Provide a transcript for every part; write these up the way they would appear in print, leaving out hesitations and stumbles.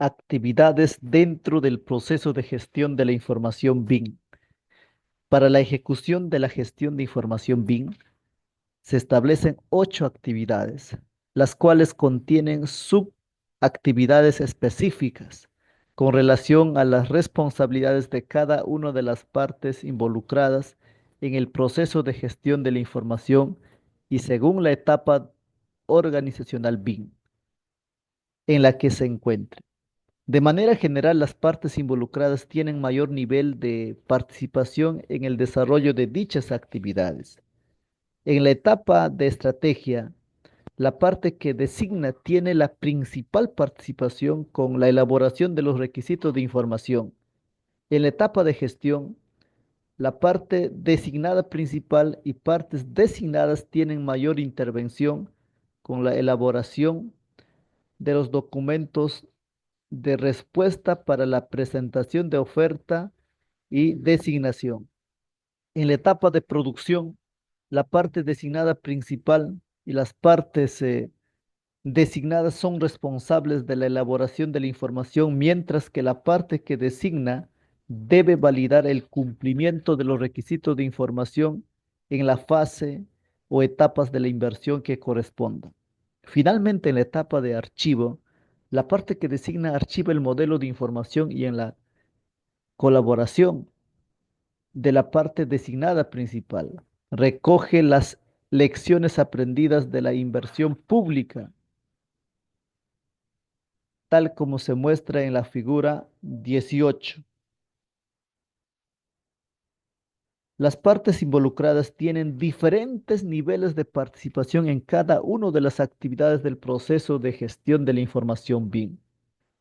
actividades dentro del proceso de gestión de la información BIM. Para la ejecución de la gestión de información BIM, se establecen 8 actividades, las cuales contienen subactividades específicas con relación a las responsabilidades de cada una de las partes involucradas en el proceso de gestión de la información y según la etapa organizacional BIM en la que se encuentre. De manera general, las partes involucradas tienen mayor nivel de participación en el desarrollo de dichas actividades. En la etapa de estrategia, la parte que designa tiene la principal participación con la elaboración de los requisitos de información. En la etapa de gestión, la parte designada principal y partes designadas tienen mayor intervención con la elaboración de los documentos de respuesta para la presentación de oferta y designación. En la etapa de producción, la parte designada principal y las partes designadas son responsables de la elaboración de la información, mientras que la parte que designa debe validar el cumplimiento de los requisitos de información en la fase o etapas de la inversión que correspondan. Finalmente, en la etapa de archivo, la parte que designa archiva el modelo de información y en la colaboración de la parte designada principal. Recoge las lecciones aprendidas de la inversión pública, tal como se muestra en la figura 18. Las partes involucradas tienen diferentes niveles de participación en cada una de las actividades del proceso de gestión de la información BIM,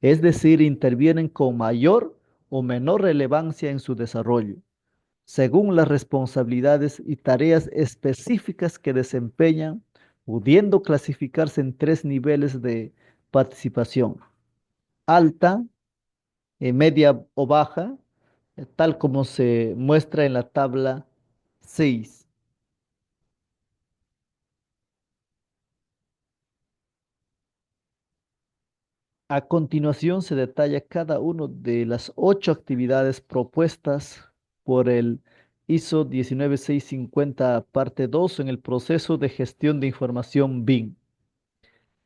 es decir, intervienen con mayor o menor relevancia en su desarrollo, según las responsabilidades y tareas específicas que desempeñan, pudiendo clasificarse en 3 niveles de participación: alta, media o baja, tal como se muestra en la tabla 6. A continuación se detalla cada una de las 8 actividades propuestas por el ISO 19650, parte 2 en el proceso de gestión de información BIM.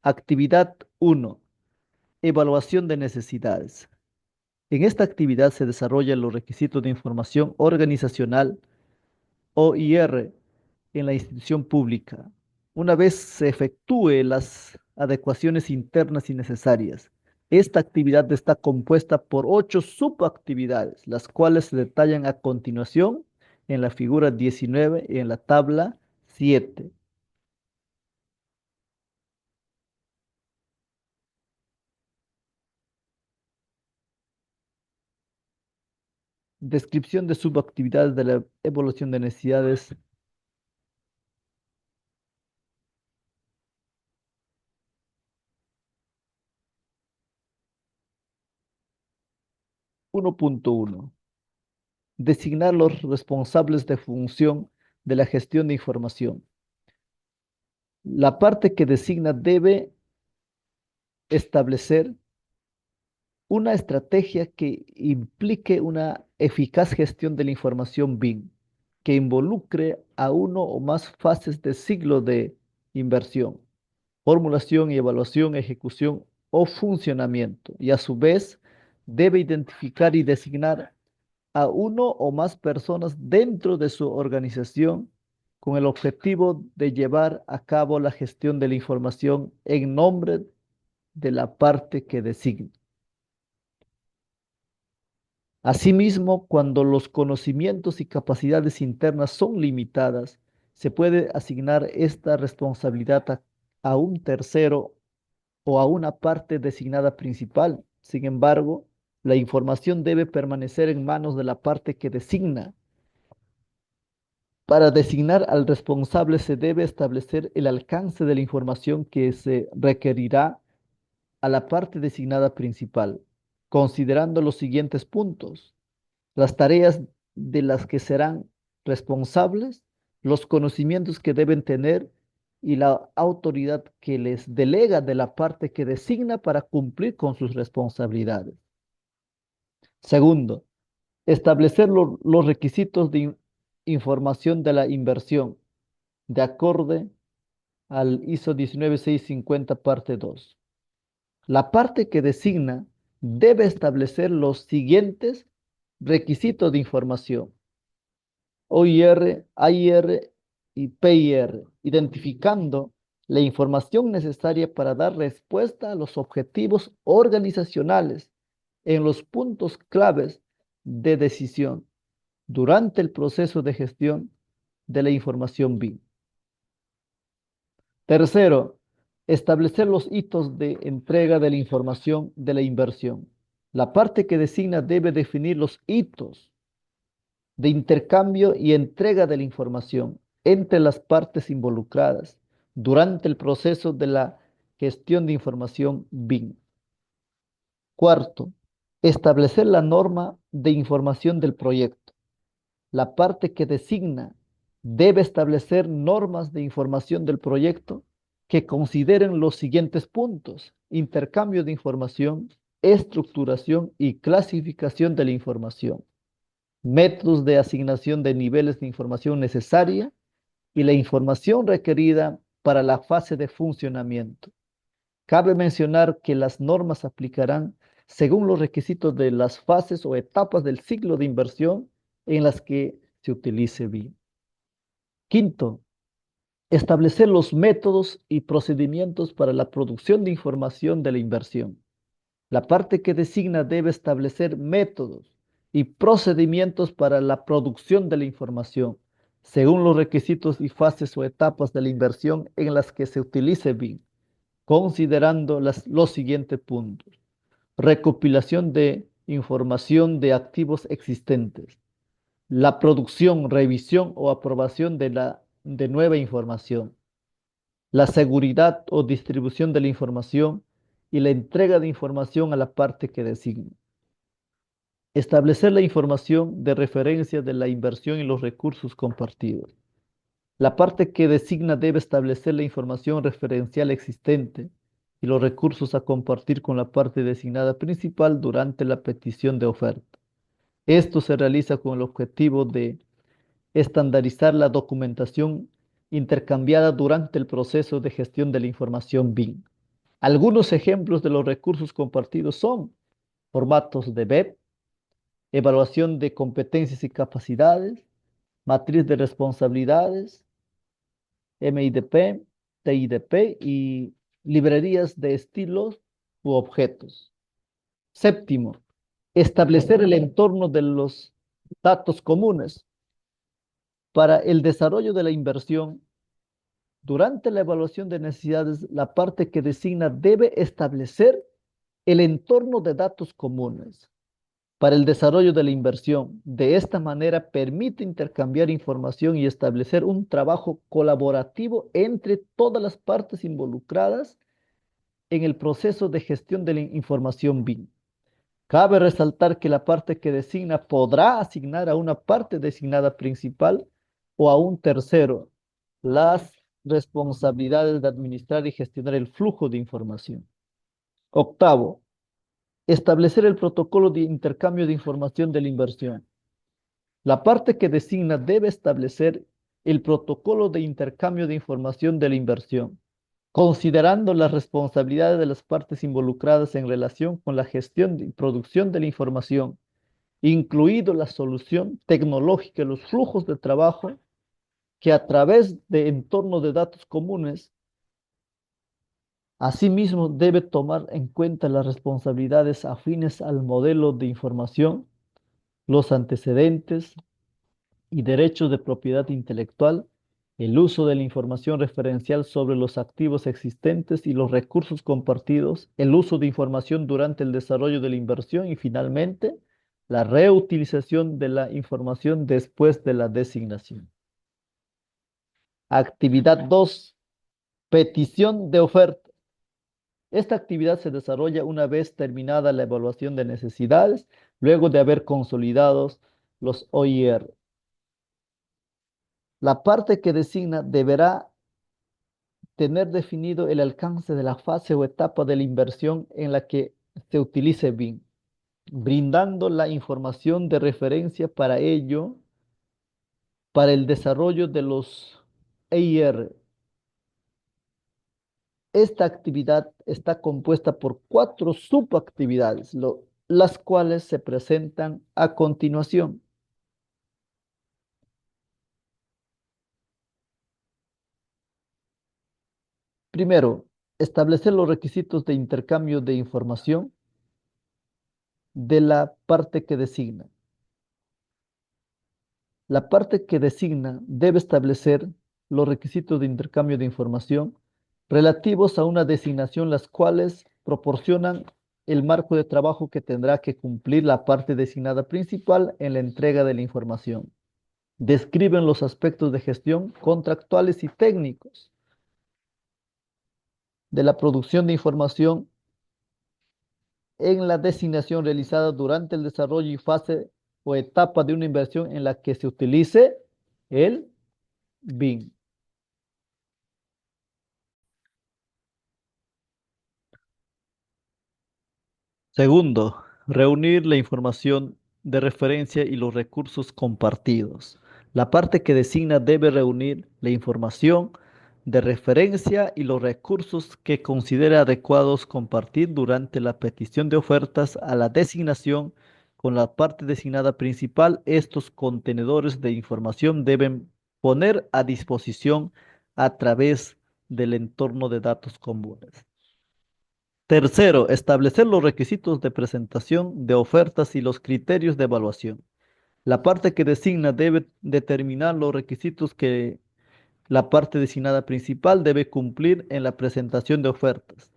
Actividad 1. Evaluación de necesidades. En esta actividad se desarrollan los requisitos de información organizacional OIR en la institución pública. Una vez se efectúe las adecuaciones internas y necesarias, esta actividad está compuesta por 8 subactividades, las cuales se detallan a continuación en la figura 19 y en la tabla 7. Descripción de subactividades de la evaluación de necesidades. 1.1. Designar los responsables de función de la gestión de información. La parte que designa debe establecer una estrategia que implique una eficaz gestión de la información BIM, que involucre a uno o más fases de ciclo de inversión, formulación y evaluación, ejecución o funcionamiento, y a su vez debe identificar y designar a uno o más personas dentro de su organización con el objetivo de llevar a cabo la gestión de la información en nombre de la parte que designe. Asimismo, cuando los conocimientos y capacidades internas son limitadas, se puede asignar esta responsabilidad a un tercero o a una parte designada principal. Sin embargo, la información debe permanecer en manos de la parte que designa. Para designar al responsable se debe establecer el alcance de la información que se requerirá a la parte designada principal, considerando los siguientes puntos: las tareas de las que serán responsables, los conocimientos que deben tener y la autoridad que les delega de la parte que designa para cumplir con sus responsabilidades. Segundo, establecer los requisitos de información de la inversión, de acorde al ISO 19650, parte 2. La parte que designa debe establecer los siguientes requisitos de información: OIR, AIR y PIR, identificando la información necesaria para dar respuesta a los objetivos organizacionales en los puntos claves de decisión durante el proceso de gestión de la información BIM. Tercero, establecer los hitos de entrega de la información de la inversión. La parte que designa debe definir los hitos de intercambio y entrega de la información entre las partes involucradas durante el proceso de la gestión de información BIM. Cuarto, establecer la norma de información del proyecto. La parte que designa debe establecer normas de información del proyecto que consideren los siguientes puntos: intercambio de información, estructuración y clasificación de la información, métodos de asignación de niveles de información necesaria y la información requerida para la fase de funcionamiento. Cabe mencionar que las normas aplicarán según los requisitos de las fases o etapas del ciclo de inversión en las que se utilice BIM. Quinto, establecer los métodos y procedimientos para la producción de información de la inversión. La parte que designa debe establecer métodos y procedimientos para la producción de la información, según los requisitos y fases o etapas de la inversión en las que se utilice BIM, considerando los siguientes puntos: recopilación de información de activos existentes, la producción, revisión o aprobación de nueva información, la seguridad o distribución de la información y la entrega de información a la parte que designe. Establecer la información de referencia de la inversión y los recursos compartidos. La parte que designa debe establecer la información referencial existente y los recursos a compartir con la parte designada principal durante la petición de oferta. Esto se realiza con el objetivo de estandarizar la documentación intercambiada durante el proceso de gestión de la información BIM. Algunos ejemplos de los recursos compartidos son formatos de BEP, evaluación de competencias y capacidades, matriz de responsabilidades, MIDP, TIDP y librerías de estilos u objetos. Séptimo, establecer el entorno de los datos comunes. Para el desarrollo de la inversión, durante la evaluación de necesidades, la parte que designa debe establecer el entorno de datos comunes para el desarrollo de la inversión. De esta manera permite intercambiar información y establecer un trabajo colaborativo entre todas las partes involucradas en el proceso de gestión de la información BIM. Cabe resaltar que la parte que designa podrá asignar a una parte designada principal o a un tercero las responsabilidades de administrar y gestionar el flujo de información. Octavo, establecer el protocolo de intercambio de información de la inversión. La parte que designa debe establecer el protocolo de intercambio de información de la inversión, considerando las responsabilidades de las partes involucradas en relación con la gestión y producción de la información, incluido la solución tecnológica y los flujos de trabajo que a través de entornos de datos comunes. Asimismo, debe tomar en cuenta las responsabilidades afines al modelo de información, los antecedentes y derechos de propiedad intelectual, el uso de la información referencial sobre los activos existentes y los recursos compartidos, el uso de información durante el desarrollo de la inversión y finalmente la reutilización de la información después de la designación. Actividad 2. Petición de oferta. Esta actividad se desarrolla una vez terminada la evaluación de necesidades, luego de haber consolidado los OIR. La parte que designa deberá tener definido el alcance de la fase o etapa de la inversión en la que se utilice BIM, brindando la información de referencia para ello, para el desarrollo de los EIR. Esta actividad está compuesta por 4 subactividades, las cuales se presentan a continuación. Primero, establecer los requisitos de intercambio de información de la parte que designa. La parte que designa debe establecer los requisitos de intercambio de información relativos a una designación, las cuales proporcionan el marco de trabajo que tendrá que cumplir la parte designada principal en la entrega de la información. Describen los aspectos de gestión contractuales y técnicos de la producción de información en la designación realizada durante el desarrollo y fase o etapa de una inversión en la que se utilice el BIM. Segundo, reunir la información de referencia y los recursos compartidos. La parte que designa debe reunir la información de referencia y los recursos que considera adecuados compartir durante la petición de ofertas a la designación con la parte designada principal. Estos contenedores de información deben poner a disposición a través del entorno de datos comunes. Tercero, establecer los requisitos de presentación de ofertas y los criterios de evaluación. La parte que designa debe determinar los requisitos que la parte designada principal debe cumplir en la presentación de ofertas,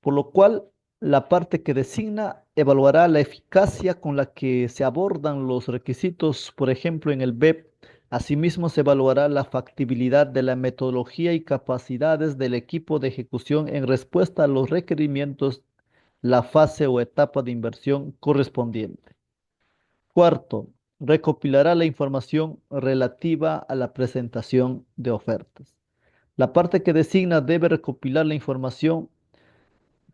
por lo cual la parte que designa evaluará la eficacia con la que se abordan los requisitos, por ejemplo, en el BEP. Asimismo, se evaluará la factibilidad de la metodología y capacidades del equipo de ejecución en respuesta a los requerimientos, la fase o etapa de inversión correspondiente. Cuarto, recopilará la información relativa a la presentación de ofertas. La parte que designa debe recopilar la información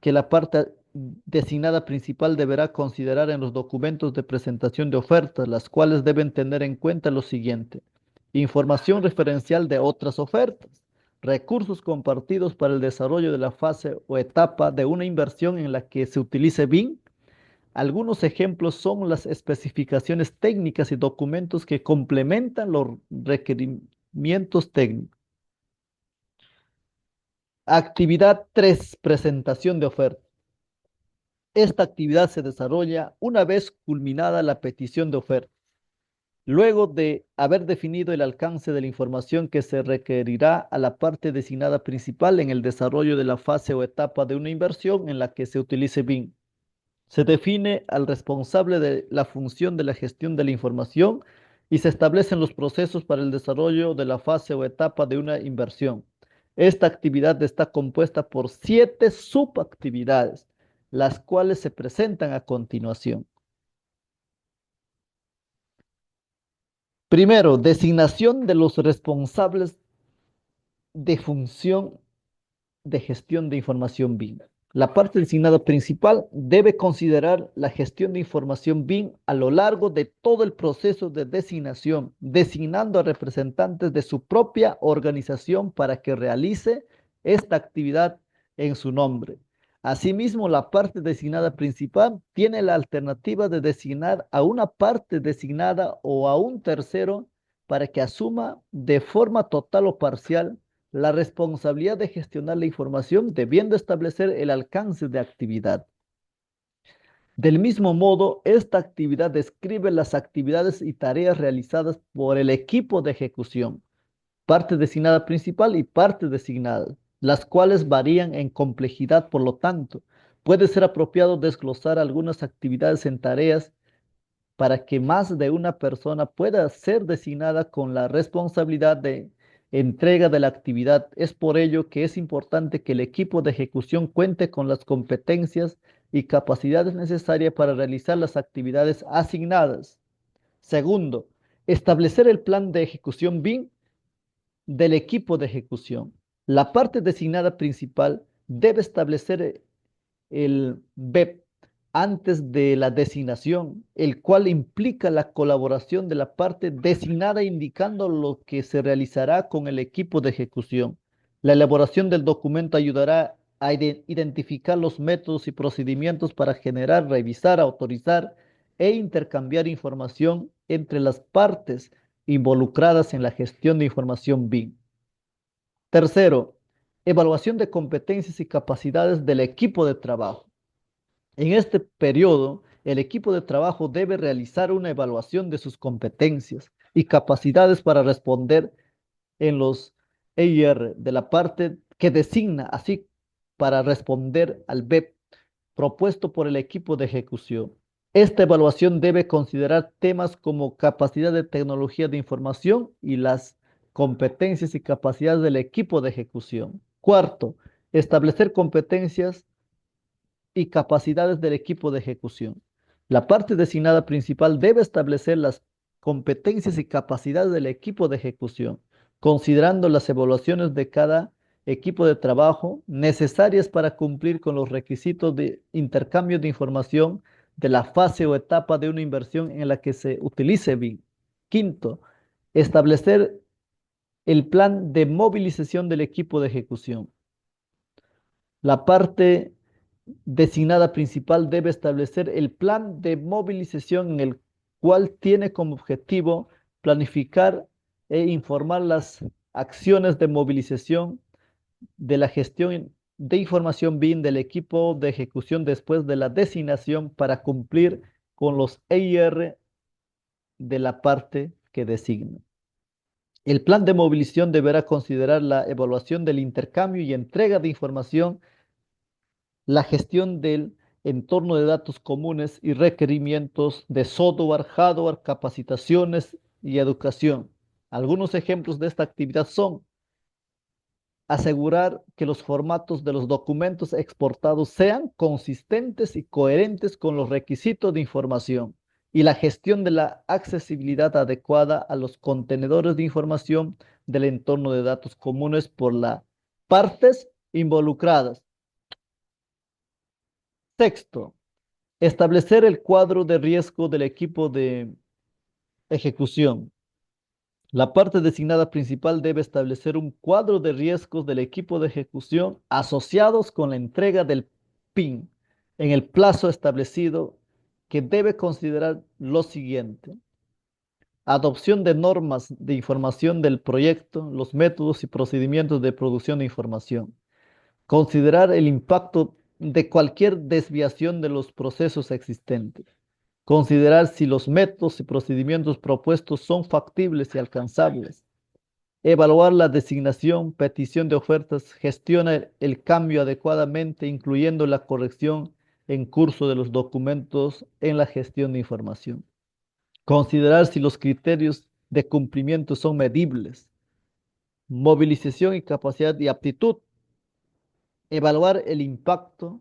que la parte designada principal deberá considerar en los documentos de presentación de ofertas, las cuales deben tener en cuenta lo siguiente: información referencial de otras ofertas, recursos compartidos para el desarrollo de la fase o etapa de una inversión en la que se utilice BIM. Algunos ejemplos son las especificaciones técnicas y documentos que complementan los requerimientos técnicos. Actividad 3: presentación de oferta. Esta actividad se desarrolla una vez culminada la petición de oferta, luego de haber definido el alcance de la información que se requerirá a la parte designada principal en el desarrollo de la fase o etapa de una inversión en la que se utilice BIM. Se define al responsable de la función de la gestión de la información y se establecen los procesos para el desarrollo de la fase o etapa de una inversión. Esta actividad está compuesta por 7 subactividades, las cuales se presentan a continuación. Primero, designación de los responsables de función de gestión de información BIM. La parte designada principal debe considerar la gestión de información BIM a lo largo de todo el proceso de designación, designando a representantes de su propia organización para que realice esta actividad en su nombre. Asimismo, la parte designada principal tiene la alternativa de designar a una parte designada o a un tercero para que asuma de forma total o parcial la responsabilidad de gestionar la información, debiendo establecer el alcance de actividad. Del mismo modo, esta actividad describe las actividades y tareas realizadas por el equipo de ejecución, parte designada principal y parte designada, las cuales varían en complejidad. Por lo tanto, puede ser apropiado desglosar algunas actividades en tareas para que más de una persona pueda ser designada con la responsabilidad de entrega de la actividad. Es por ello que es importante que el equipo de ejecución cuente con las competencias y capacidades necesarias para realizar las actividades asignadas. Segundo, establecer el plan de ejecución BIM del equipo de ejecución. La parte designada principal debe establecer el BEP antes de la designación, el cual implica la colaboración de la parte designada indicando lo que se realizará con el equipo de ejecución. La elaboración del documento ayudará a identificar los métodos y procedimientos para generar, revisar, autorizar e intercambiar información entre las partes involucradas en la gestión de información BIM. Tercero, evaluación de competencias y capacidades del equipo de trabajo. En este periodo, el equipo de trabajo debe realizar una evaluación de sus competencias y capacidades para responder en los EIR de la parte que designa, así para responder al BEP propuesto por el equipo de ejecución. Esta evaluación debe considerar temas como capacidad de tecnología de información y las competencias y capacidades del equipo de ejecución. Cuarto, establecer competencias y capacidades del equipo de ejecución. La parte designada principal debe establecer las competencias y capacidades del equipo de ejecución, considerando las evaluaciones de cada equipo de trabajo necesarias para cumplir con los requisitos de intercambio de información de la fase o etapa de una inversión en la que se utilice BIM. Quinto, establecer el plan de movilización del equipo de ejecución. La parte designada principal debe establecer el plan de movilización en el cual tiene como objetivo planificar e informar las acciones de movilización de la gestión de información BIM del equipo de ejecución después de la designación para cumplir con los EIR de la parte que designa. El plan de movilización deberá considerar la evaluación del intercambio y entrega de información, la gestión del entorno de datos comunes y requerimientos de software, hardware, capacitaciones y educación. Algunos ejemplos de esta actividad son asegurar que los formatos de los documentos exportados sean consistentes y coherentes con los requisitos de información y la gestión de la accesibilidad adecuada a los contenedores de información del entorno de datos comunes por las partes involucradas. Sexto, establecer el cuadro de riesgo del equipo de ejecución. La parte designada principal debe establecer un cuadro de riesgos del equipo de ejecución asociados con la entrega del PIN en el plazo establecido, que debe considerar lo siguiente: adopción de normas de información del proyecto, los métodos y procedimientos de producción de información. Considerar el impacto de cualquier desviación de los procesos existentes. Considerar si los métodos y procedimientos propuestos son factibles y alcanzables. Evaluar la designación, petición de ofertas, gestiona el cambio adecuadamente, incluyendo la corrección en curso de los documentos en la gestión de información. Considerar si los criterios de cumplimiento son medibles. Movilización y capacidad y aptitud. Evaluar el impacto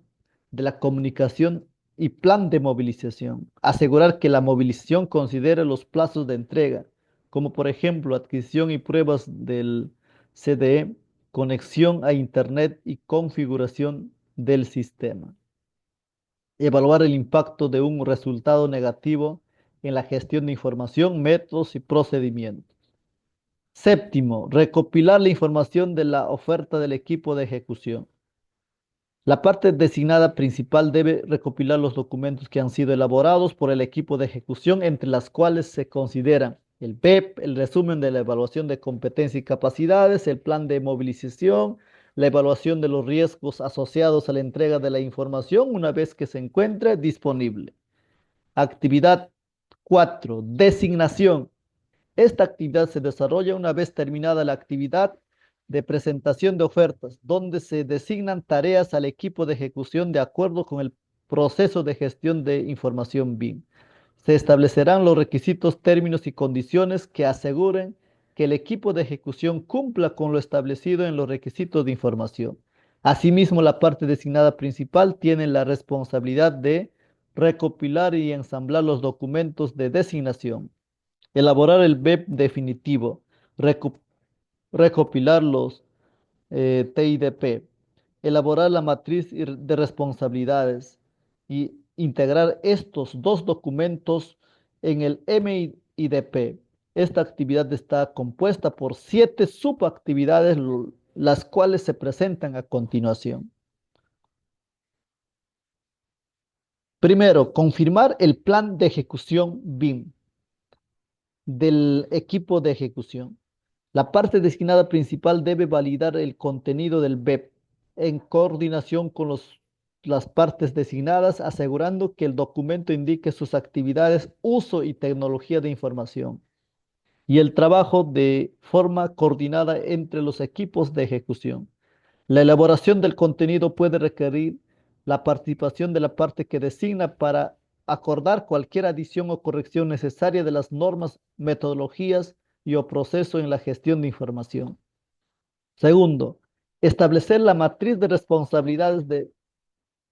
de la comunicación y plan de movilización. Asegurar que la movilización considere los plazos de entrega, como por ejemplo adquisición y pruebas del CDE, conexión a Internet y configuración del sistema. Evaluar el impacto de un resultado negativo en la gestión de información, métodos y procedimientos. Séptimo, recopilar la información de la oferta del equipo de ejecución. La parte designada principal debe recopilar los documentos que han sido elaborados por el equipo de ejecución, entre las cuales se consideran el PEP, el resumen de la evaluación de competencias y capacidades, el plan de movilización, la evaluación de los riesgos asociados a la entrega de la información una vez que se encuentre disponible. Actividad 4. Designación. Esta actividad se desarrolla una vez terminada la actividad de presentación de ofertas, donde se designan tareas al equipo de ejecución de acuerdo con el proceso de gestión de información BIM. Se establecerán los requisitos, términos y condiciones que aseguren que el equipo de ejecución cumpla con lo establecido en los requisitos de información. Asimismo, la parte designada principal tiene la responsabilidad de recopilar y ensamblar los documentos de designación, elaborar el BEP definitivo, recopilar los TIDP, elaborar la matriz de responsabilidades y integrar estos dos documentos en el MIDP. Esta actividad está compuesta por 7 subactividades, las cuales se presentan a continuación. Primero, confirmar el plan de ejecución BIM del equipo de ejecución. La parte designada principal debe validar el contenido del BEP en coordinación con las partes designadas, asegurando que el documento indique sus actividades, uso y tecnología de información, y el trabajo de forma coordinada entre los equipos de ejecución. La elaboración del contenido puede requerir la participación de la parte que designa para acordar cualquier adición o corrección necesaria de las normas, metodologías y o proceso en la gestión de información. Segundo, establecer la matriz de responsabilidades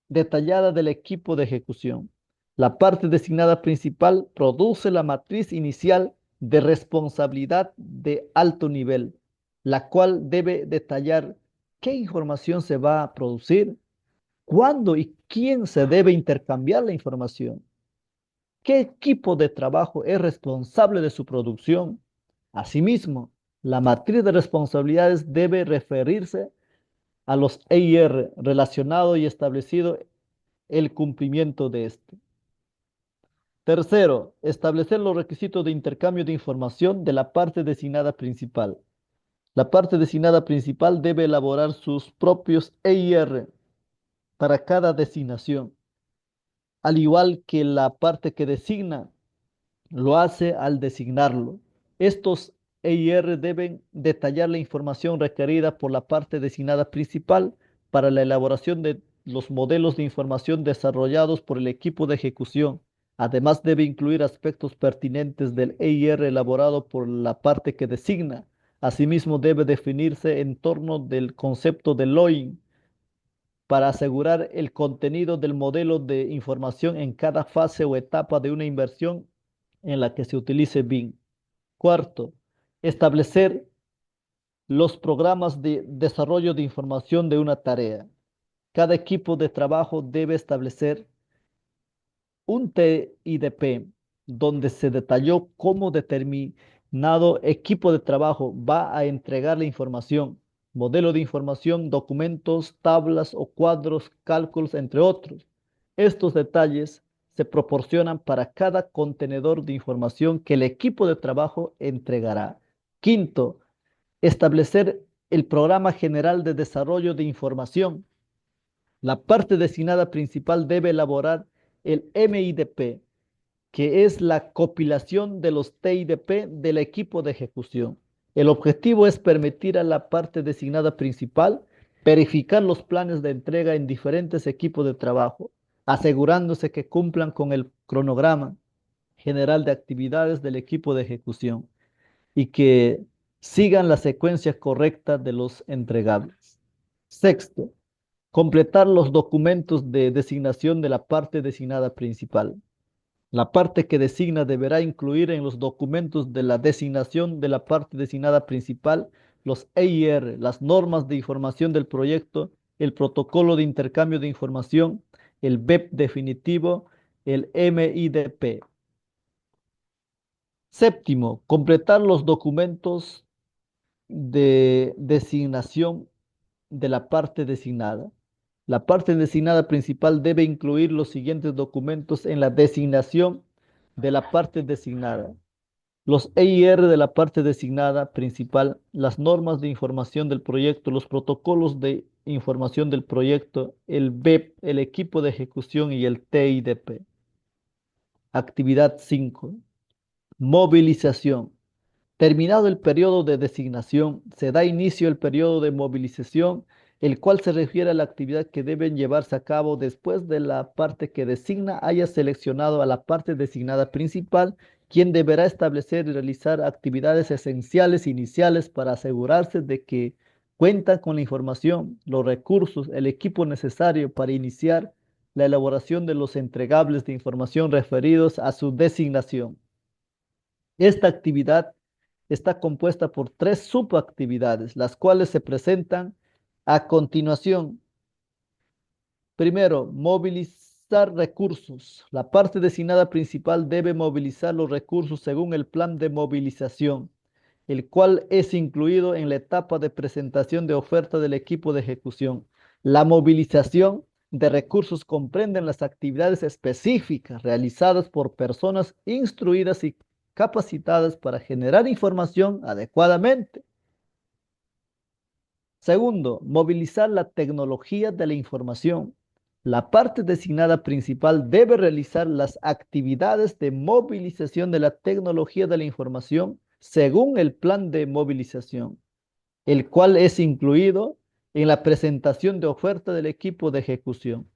detallada del equipo de ejecución. La parte designada principal produce la matriz inicial de responsabilidad de alto nivel, la cual debe detallar qué información se va a producir, cuándo y quién se debe intercambiar la información, qué equipo de trabajo es responsable de su producción. Asimismo, la matriz de responsabilidades debe referirse a los EIR relacionado y establecido el cumplimiento de este. Tercero, establecer los requisitos de intercambio de información de la parte designada principal. La parte designada principal debe elaborar sus propios EIR para cada designación, al igual que la parte que designa lo hace al designarlo. Estos EIR deben detallar la información requerida por la parte designada principal para la elaboración de los modelos de información desarrollados por el equipo de ejecución. Además, debe incluir aspectos pertinentes del EIR elaborado por la parte que designa. Asimismo, debe definirse en torno del concepto de LOIN para asegurar el contenido del modelo de información en cada fase o etapa de una inversión en la que se utilice BIM. Cuarto, establecer los programas de desarrollo de información de una tarea. Cada equipo de trabajo debe establecer un TIDP donde se detalló cómo determinado equipo de trabajo va a entregar la información, modelo de información, documentos, tablas o cuadros, cálculos, entre otros. Estos detalles se proporcionan para cada contenedor de información que el equipo de trabajo entregará. Quinto, establecer el programa general de desarrollo de información. La parte designada principal debe elaborar el MIDP, que es la compilación de los TIDP del equipo de ejecución. El objetivo es permitir a la parte designada principal verificar los planes de entrega en diferentes equipos de trabajo, asegurándose que cumplan con el cronograma general de actividades del equipo de ejecución y que sigan la secuencia correcta de los entregables. Sexto, completar los documentos de designación de la parte designada principal. La parte que designa deberá incluir en los documentos de la designación de la parte designada principal los EIR, las normas de información del proyecto, el protocolo de intercambio de información, el BEP definitivo, el MIDP. Séptimo, completar los documentos de designación de la parte designada. La parte designada principal debe incluir los siguientes documentos en la designación de la parte designada: los EIR de la parte designada principal, las normas de información del proyecto, los protocolos de información del proyecto, el BEP, el equipo de ejecución y el TIDP. Actividad 5. Movilización. Terminado el periodo de designación, se da inicio al periodo de movilización, el cual se refiere a la actividad que deben llevarse a cabo después de la parte que designa haya seleccionado a la parte designada principal, quien deberá establecer y realizar actividades esenciales iniciales para asegurarse de que cuenta con la información, los recursos, el equipo necesario para iniciar la elaboración de los entregables de información referidos a su designación. Esta actividad está compuesta por 3 subactividades, las cuales se presentan a continuación. Primero, movilizar recursos. La parte designada principal debe movilizar los recursos según el plan de movilización, el cual es incluido en la etapa de presentación de oferta del equipo de ejecución. La movilización de recursos comprende las actividades específicas realizadas por personas instruidas y capacitadas para generar información adecuadamente. Segundo, movilizar la tecnología de la información. La parte designada principal debe realizar las actividades de movilización de la tecnología de la información según el plan de movilización, el cual es incluido en la presentación de oferta del equipo de ejecución.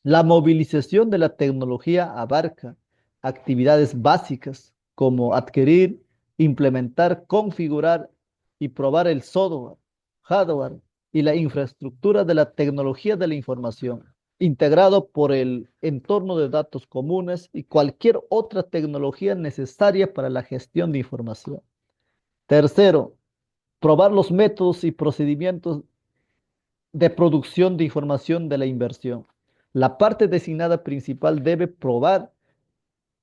La movilización de la tecnología abarca actividades básicas como adquirir, implementar, configurar y probar el software, hardware y la infraestructura de la tecnología de la información, integrado por el entorno de datos comunes y cualquier otra tecnología necesaria para la gestión de información. Tercero, probar los métodos y procedimientos de producción de información de la inversión. La parte designada principal debe probar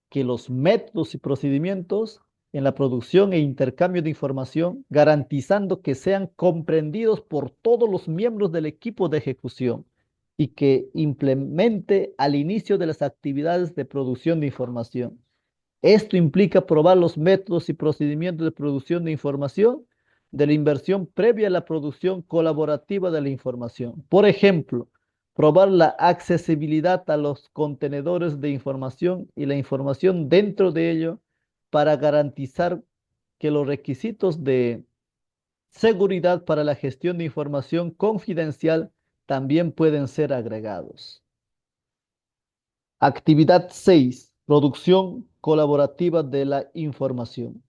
que los métodos y procedimientos en la producción e intercambio de información, garantizando que sean comprendidos por todos los miembros del equipo de ejecución y que implemente al inicio de las actividades de producción de información. Esto implica probar los métodos y procedimientos de producción de información de la inversión previa a la producción colaborativa de la información. Por ejemplo, probar la accesibilidad a los contenedores de información y la información dentro de ello para garantizar que los requisitos de seguridad para la gestión de información confidencial también pueden ser agregados. Actividad 6. Producción colaborativa de la información.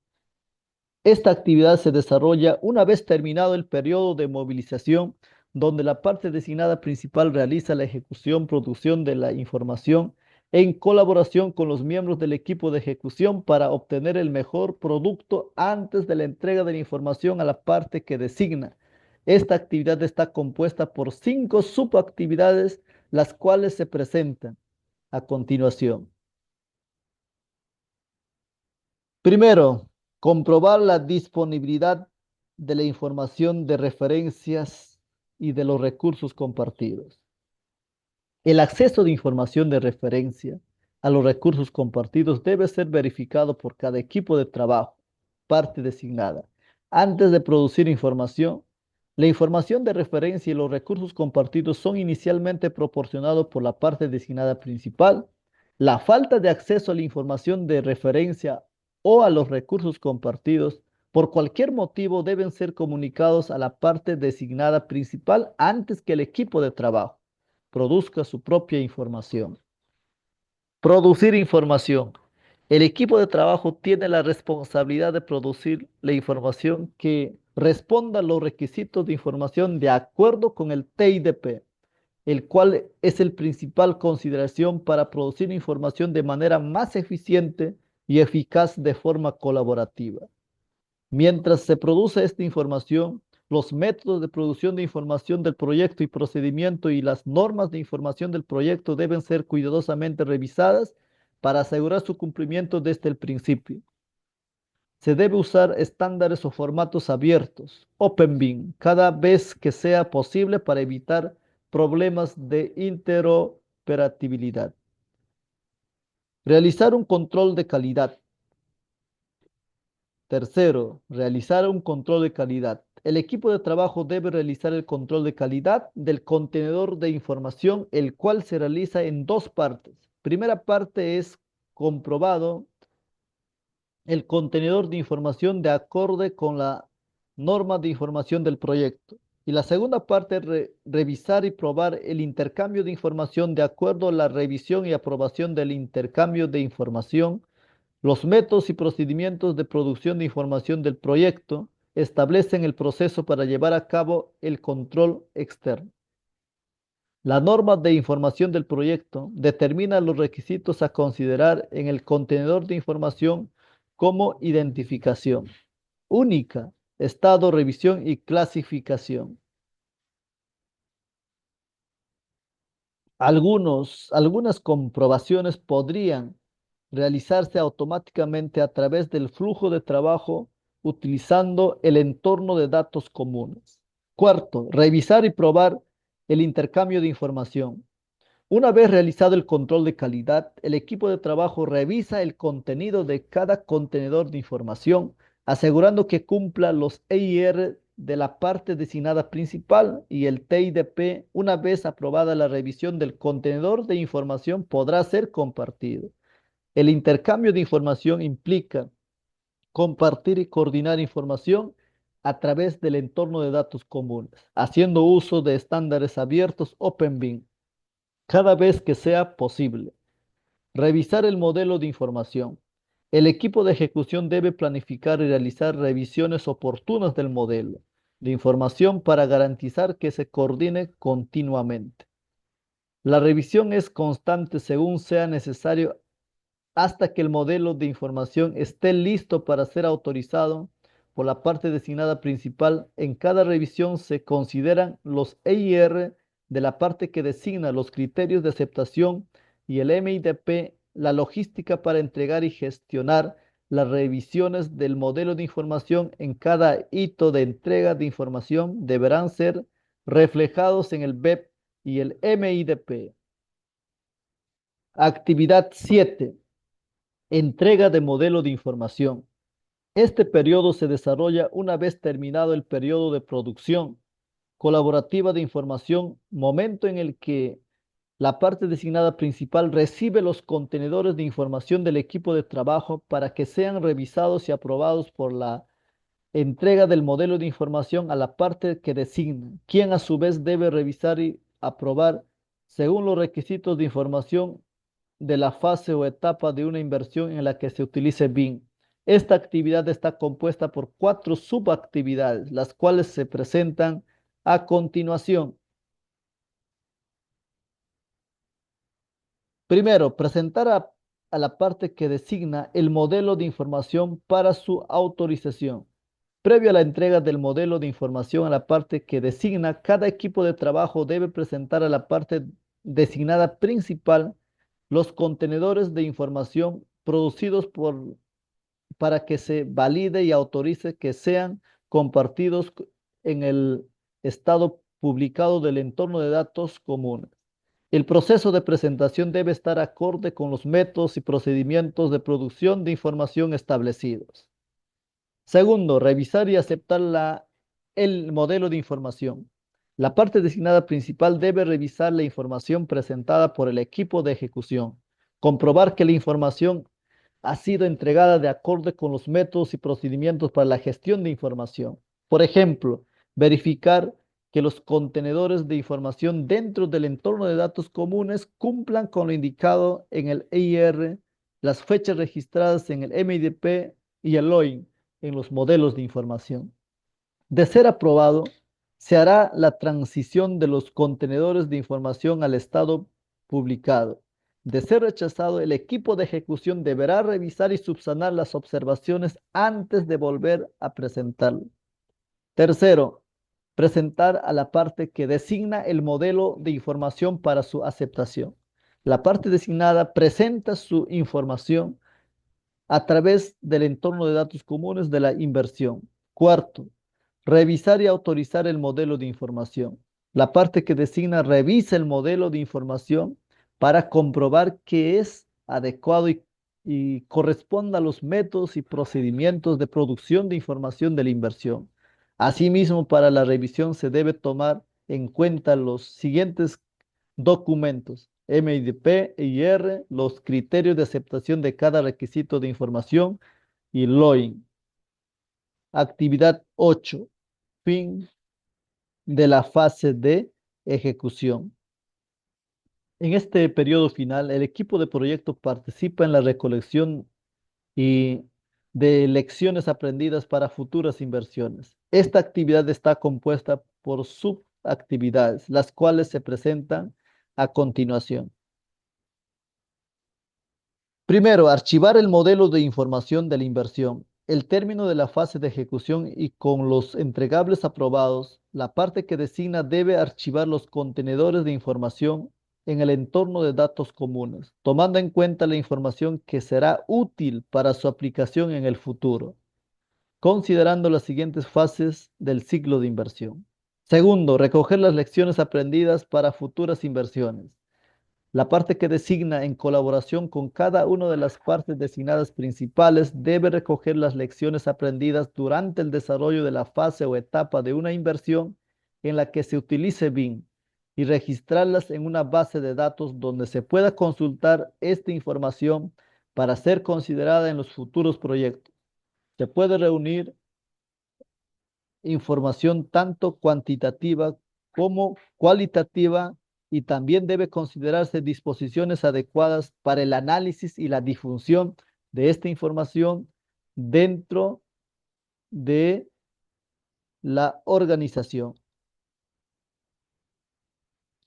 Esta actividad se desarrolla una vez terminado el periodo de movilización, donde la parte designada principal realiza la ejecución, producción de la información en colaboración con los miembros del equipo de ejecución para obtener el mejor producto antes de la entrega de la información a la parte que designa. Esta actividad está compuesta por 5 subactividades, las cuales se presentan a continuación. Primero, comprobar la disponibilidad de la información de referencias y de los recursos compartidos. El acceso de información de referencia a los recursos compartidos debe ser verificado por cada equipo de trabajo, parte designada. Antes de producir información, la información de referencia y los recursos compartidos son inicialmente proporcionados por la parte designada principal. La falta de acceso a la información de referencia o a los recursos compartidos por cualquier motivo deben ser comunicados a la parte designada principal antes que el equipo de trabajo produzca su propia información. Producir información. El equipo de trabajo tiene la responsabilidad de producir la información que responda a los requisitos de información de acuerdo con el TIDP, el cual es el principal consideración para producir información de manera más eficiente y eficaz de forma colaborativa. Mientras se produce esta información, los métodos de producción de información del proyecto y procedimiento y las normas de información del proyecto deben ser cuidadosamente revisadas para asegurar su cumplimiento desde el principio. Se debe usar estándares o formatos abiertos, Open Bin, cada vez que sea posible para evitar problemas de interoperabilidad. Realizar un control de calidad. Tercero, realizar un control de calidad. El equipo de trabajo debe realizar el control de calidad del contenedor de información, el cual se realiza en 2 partes. Primera parte es comprobado el contenedor de información de acorde con la norma de información del proyecto. Y la segunda parte es revisar y probar el intercambio de información de acuerdo a la revisión y aprobación del intercambio de información. Los métodos y procedimientos de producción de información del proyecto establecen el proceso para llevar a cabo el control externo. La norma de información del proyecto determina los requisitos a considerar en el contenedor de información como identificación. única, estado, revisión y clasificación. Algunas comprobaciones podrían realizarse automáticamente a través del flujo de trabajo utilizando el entorno de datos comunes. Cuarto, revisar y probar el intercambio de información. Una vez realizado el control de calidad, el equipo de trabajo revisa el contenido de cada contenedor de información, asegurando que cumpla los EIR de la parte designada principal y el TIDP. Una vez aprobada la revisión del contenedor de información, podrá ser compartido. El intercambio de información implica compartir y coordinar información a través del entorno de datos comunes, haciendo uso de estándares abiertos OpenBIN cada vez que sea posible. Revisar el modelo de información. El equipo de ejecución debe planificar y realizar revisiones oportunas del modelo de información para garantizar que se coordine continuamente. La revisión es constante según sea necesario hasta que el modelo de información esté listo para ser autorizado por la parte designada principal. En cada revisión se consideran los EIR de la parte que designa los criterios de aceptación y el MIDP, la logística para entregar y gestionar las revisiones del modelo de información. En cada hito de entrega de información deberán ser reflejados en el BEP y el MIDP. Actividad 7. Entrega de modelo de información. Este periodo se desarrolla una vez terminado el periodo de producción colaborativa de información, momento en el que la parte designada principal recibe los contenedores de información del equipo de trabajo para que sean revisados y aprobados por la entrega del modelo de información a la parte que designa, quien a su vez debe revisar y aprobar según los requisitos de información de la fase o etapa de una inversión en la que se utilice BIM. Esta actividad está compuesta por 4 subactividades, las cuales se presentan a continuación. Primero, presentar a la parte que designa el modelo de información para su autorización. Previo a la entrega del modelo de información a la parte que designa, cada equipo de trabajo debe presentar a la parte designada principal los contenedores de información producidos para que se valide y autorice que sean compartidos en el estado publicado del entorno de datos comunes. El proceso de presentación debe estar acorde con los métodos y procedimientos de producción de información establecidos. Segundo, revisar y aceptar el modelo de información. La parte designada principal debe revisar la información presentada por el equipo de ejecución, comprobar que la información ha sido entregada de acuerdo con los métodos y procedimientos para la gestión de información. Por ejemplo, verificar que los contenedores de información dentro del entorno de datos comunes cumplan con lo indicado en el EIR, las fechas registradas en el MIDP y el OIN en los modelos de información. De ser aprobado, se hará la transición de los contenedores de información al estado publicado. De ser rechazado, el equipo de ejecución deberá revisar y subsanar las observaciones antes de volver a presentarlo. Tercero, presentar a la parte que designa el modelo de información para su aceptación. La parte designada presenta su información a través del entorno de datos comunes de la inversión. Cuarto, revisar y autorizar el modelo de información. La parte que designa revisa el modelo de información para comprobar que es adecuado y corresponda a los métodos y procedimientos de producción de información de la inversión. Asimismo, para la revisión se debe tomar en cuenta los siguientes documentos: MIDP, IR, los criterios de aceptación de cada requisito de información y LOIN. Actividad 8. Fin de la fase de ejecución. En este periodo final, el equipo de proyecto participa en la recolección y de lecciones aprendidas para futuras inversiones. Esta actividad está compuesta por subactividades, las cuales se presentan a continuación. Primero, archivar el modelo de información de la inversión. el término de la fase de ejecución y con los entregables aprobados, la parte que designa debe archivar los contenedores de información en el entorno de datos comunes, tomando en cuenta la información que será útil para su aplicación en el futuro, considerando las siguientes fases del ciclo de inversión. Segundo, recoger las lecciones aprendidas para futuras inversiones. La parte que designa en colaboración con cada una de las partes designadas principales debe recoger las lecciones aprendidas durante el desarrollo de la fase o etapa de una inversión en la que se utilice BIM y registrarlas en una base de datos donde se pueda consultar esta información para ser considerada en los futuros proyectos. Se puede reunir información tanto cuantitativa como cualitativa y también debe considerarse disposiciones adecuadas para el análisis y la difusión de esta información dentro de la organización.